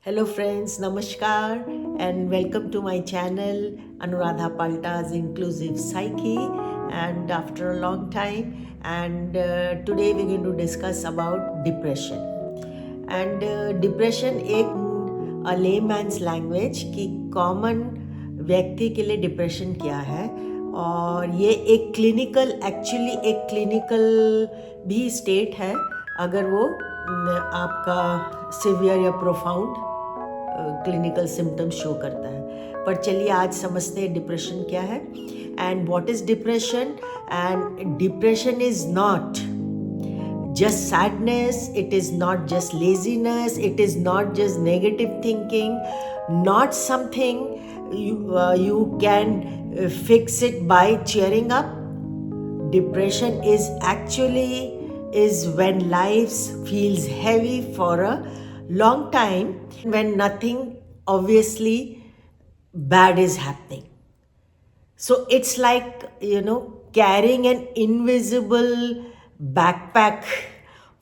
Hello friends, Namaskar and welcome to my channel Anuradha Palta's Inclusive Psyche, and after a long time, and today we're going to discuss about depression. And depression एक layman's language कि common व्यक्ति के लिए depression क्या है, और ये एक क्लिनिकल एक्चुअली एक क्लिनिकल भी स्टेट है अगर वो आपका सिवियर या प्रोफाउंड क्लिनिकल सिम्टम्स शो करता है। पर चलिए आज समझते हैं डिप्रेशन क्या है and what is depression. And depression is not just sadness, it is not just laziness, it is not just negative thinking, not something you can fix it by cheering up. Depression is actually is when life feels heavy for a long time, when nothing obviously bad is happening. So it's like, carrying an invisible backpack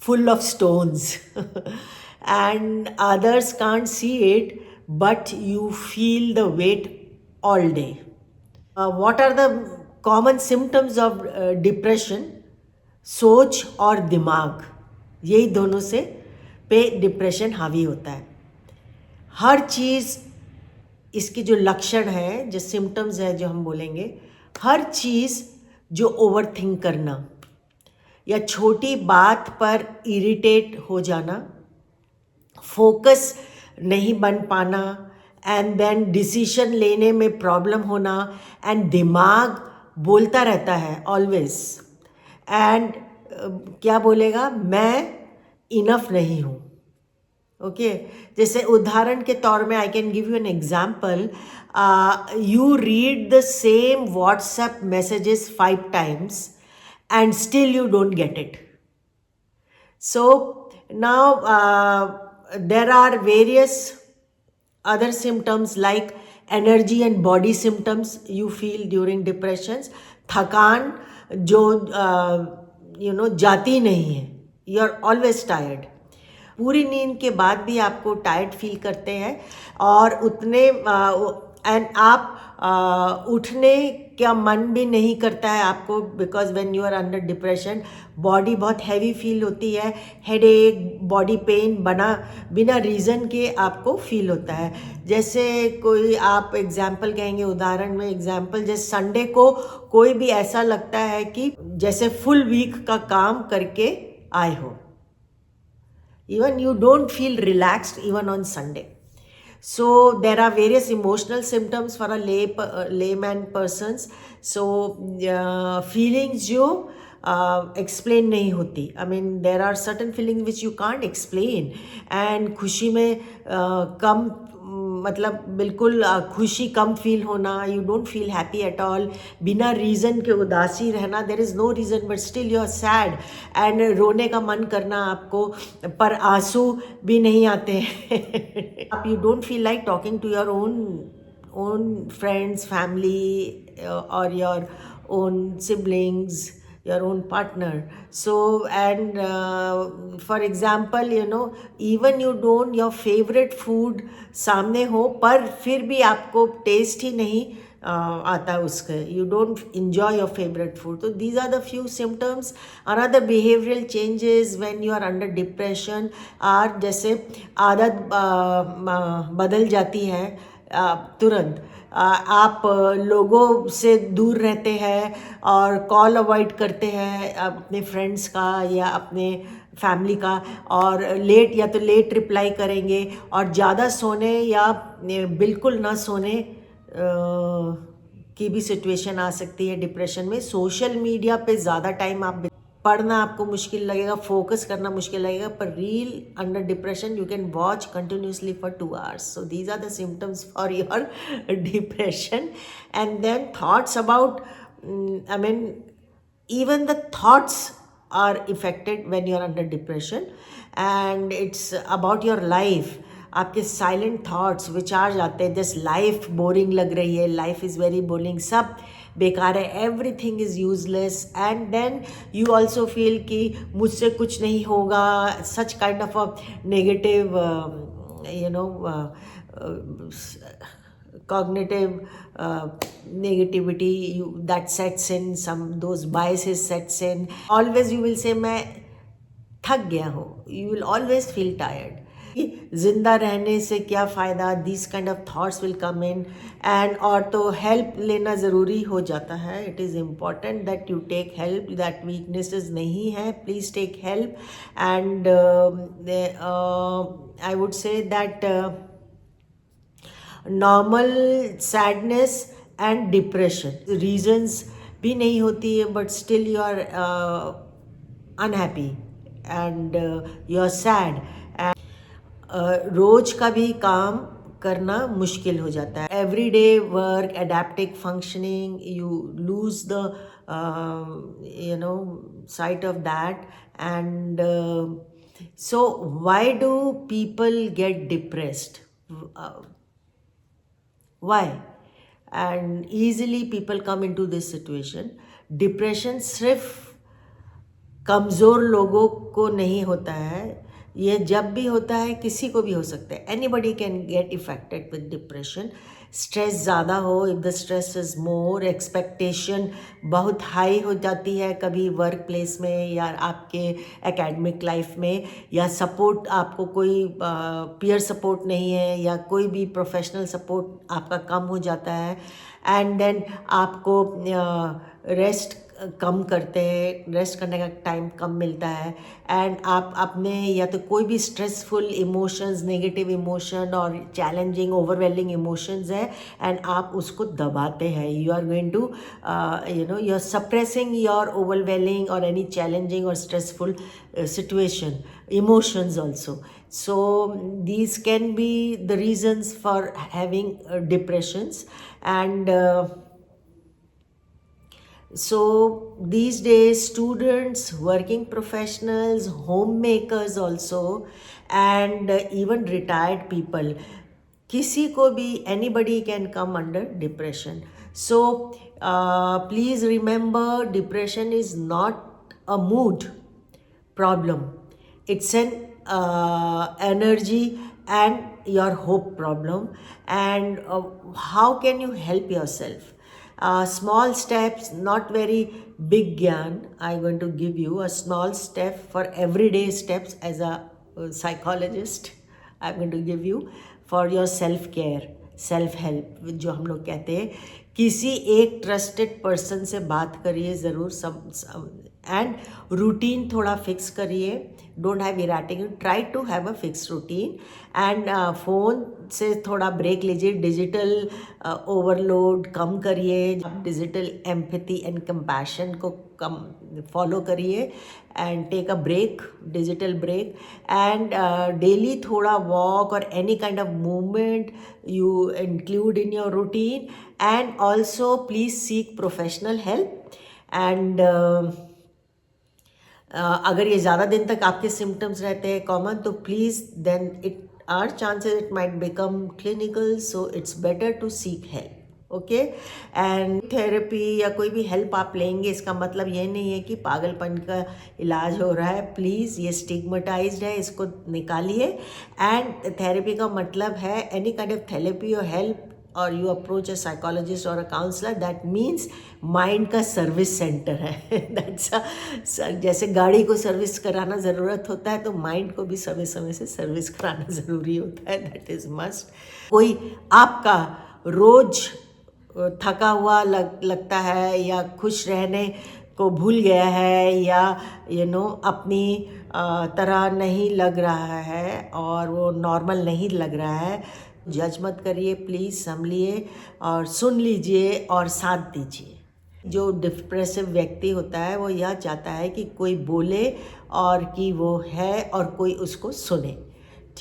full of stones and others can't see it, but you feel the weight all day. What are the common symptoms of depression? सोच और दिमाग, यही दोनों से पे depression हावी होता है। हर चीज़ इसकी जो लक्षण है, जो सिम्टम्स है, जो हम बोलेंगे, हर चीज़ जो ओवर थिंक करना या छोटी बात पर इरिटेट हो जाना, फोकस नहीं बन पाना, एंड देन डिसीजन लेने में प्रॉब्लम होना, एंड दिमाग बोलता रहता है ऑलवेज, एंड क्या बोलेगा, मैं इनफ नहीं हूँ। ओके, जैसे उदाहरण के तौर में I can give you an example. You read the same WhatsApp messages 5 times and still you don't get it. So now there are various other symptoms like energy and body symptoms you feel during depressions. थकान जो जाती नहीं है, you are always tired. पूरी नींद के बाद भी आपको टायर्ड फील करते हैं और उतने एंड आप उठने का मन भी नहीं करता है आपको, because when you are under depression body बहुत हैवी फील होती है, हेडेक, बॉडी पेन बिना रीज़न के आपको फील होता है। जैसे कोई आप एग्जाम्पल कहेंगे, उदाहरण में एग्जाम्पल, जैसे संडे को कोई भी ऐसा लगता है कि जैसे फुल वीक का काम करके आए हो, even you don't feel relaxed even on Sunday. So there are various emotional symptoms for a layman persons. So feelings जो explain नहीं होती, I mean there are certain feelings which you can't explain, and खुशी में कम, मतलब बिल्कुल खुशी कम feel होना, you don't feel happy at all, बिना रीज़न के उदासी रहना, there is no reason but still you are sad, and रोने का मन करना आपको, पर आंसू भी नहीं आते हैं। आप you don't feel like talking to your own friends, family, और your own siblings, your own partner. So and for example, even you don't, your favorite food सामने हो पर फिर भी आपको टेस्ट ही नहीं आता उसका, you don't enjoy your favorite food. So these are the few symptoms. Another behavioral changes when you are under depression are जैसे आदत बदल जाती है तुरंत, आप लोगों से दूर रहते हैं और कॉल अवॉइड करते हैं अपने फ्रेंड्स का या अपने फैमिली का, और या तो लेट रिप्लाई करेंगे, और ज़्यादा सोने या बिल्कुल ना सोने की भी सिचुएशन आ सकती है डिप्रेशन में। सोशल मीडिया पे ज़्यादा टाइम आप पढ़ना आपको मुश्किल लगेगा, फोकस करना मुश्किल लगेगा, पर real under depression you can watch continuously for 2 hours. So these are the symptoms for your depression. And then thoughts about, I mean even the thoughts are affected when you are under depression, and it's about your life. आपके silent thoughts विचार जाते हैं, just life boring लग रही है, life is very boring, सब बेकार है, everything is useless, and then you also feel कि मुझसे कुछ नहीं होगा, such kind of a negative you know, cognitive negativity that sets in, some those biases sets in. Always you will say मैं थक गया हूँ, you will always feel tired. जिंदा रहने से क्या फ़ायदा, this kind of thoughts will come in. And और तो हेल्प लेना ज़रूरी हो जाता है. It is important that you take help. That weaknesses नहीं है, please take help. And I would say that normal sadness and depression reasons भी नहीं होती है, but still you are unhappy and you are sad. रोज का भी काम करना मुश्किल हो जाता है. Every day work, adaptive functioning, you lose the you know site of that. And so why do people get depressed? Why? And easily people come into this situation. Depression सिर्फ कमज़ोर लोगों को नहीं होता है, ये जब भी होता है किसी को भी हो सकता है. Anybody can get affected with depression. Stress ज़्यादा हो, if the stress is more, expectation बहुत हाई हो जाती है कभी वर्क प्लेस में या आपके एकेडमिक लाइफ में, या सपोर्ट आपको कोई पीयर सपोर्ट नहीं है या कोई भी प्रोफेशनल सपोर्ट आपका कम हो जाता है. एंड देन आपको रेस्ट कम करते हैं, रेस्ट करने का टाइम कम मिलता है. एंड आप अपने या तो कोई भी स्ट्रेसफुल इमोशंस, नेगेटिव इमोशन और चैलेंजिंग ओवरवेलिंग इमोशंस है एंड आप उसको दबाते हैं. You are going to you are suppressing your overwhelming और एनी चैलेंजिंग और stressful situation, emotions also. So these can be the reasons for having depressions. And so these days students, working professionals, homemakers also, and even retired people, किसी को भी, anybody can come under depression. So please remember, depression is not a mood problem. It's an energy and your hope problem. And how can you help yourself? Small steps, not very big gyan. I'm going to give you a small step for everyday steps as a psychologist. I'm going to give you for your self care, self help जो हम लोग कहते हैं. किसी एक trusted person से बात करिए ज़रूर. सब एंड रूटीन थोड़ा फिक्स करिए. Don't have erratic, try to have a fix routine. And phone से थोड़ा ब्रेक लीजिए. डिजिटल ओवरलोड कम करिए. डिजिटल एम्पैथी एंड कंपैशन को कम फॉलो करिए. And take a break, digital break. And daily थोड़ा वॉक और any kind of movement you include in your routine. And also please seek professional help. And अगर ये ज़्यादा दिन तक आपके सिम्टम्स रहते हैं कॉमन, तो please then it are chances it might become clinical. So it's better to seek help. Okay. And therapy या कोई भी हेल्प आप लेंगे, इसका मतलब ये नहीं है कि पागलपन का इलाज हो रहा है. प्लीज़, ये स्टिग्मेटाइज्ड है, इसको निकालिए. एंड थेरेपी का मतलब है एनी काइंड ऑफ थेरेपी और हेल्प, और यू अप्रोच अ साइकोलॉजिस्ट और a counselor. That means mind का सर्विस सेंटर है. दैट्स जैसे गाड़ी को सर्विस कराना ज़रूरत होता है, तो माइंड को भी समय समय से सर्विस कराना ज़रूरी होता है. That is must. कोई आपका रोज़ थका हुआ लगता है या खुश रहने को भूल गया है, या अपनी तरह नहीं लग रहा है और वो नॉर्मल नहीं लग रहा है, जज मत करिए. प्लीज़ संभलिए और सुन लीजिए और साथ दीजिए. जो डिप्रेसिव व्यक्ति होता है वो यह चाहता है कि कोई बोले और कि वो है और कोई उसको सुने.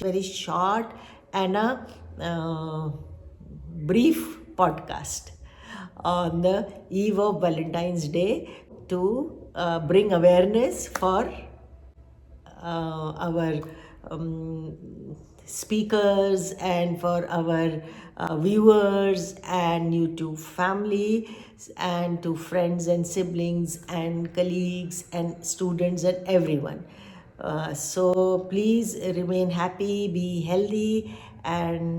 Very short and a brief podcast on the eve of Valentine's Day to bring awareness for our speakers and for our viewers and YouTube family and to friends and siblings and colleagues and students and everyone. So please remain happy, be healthy, and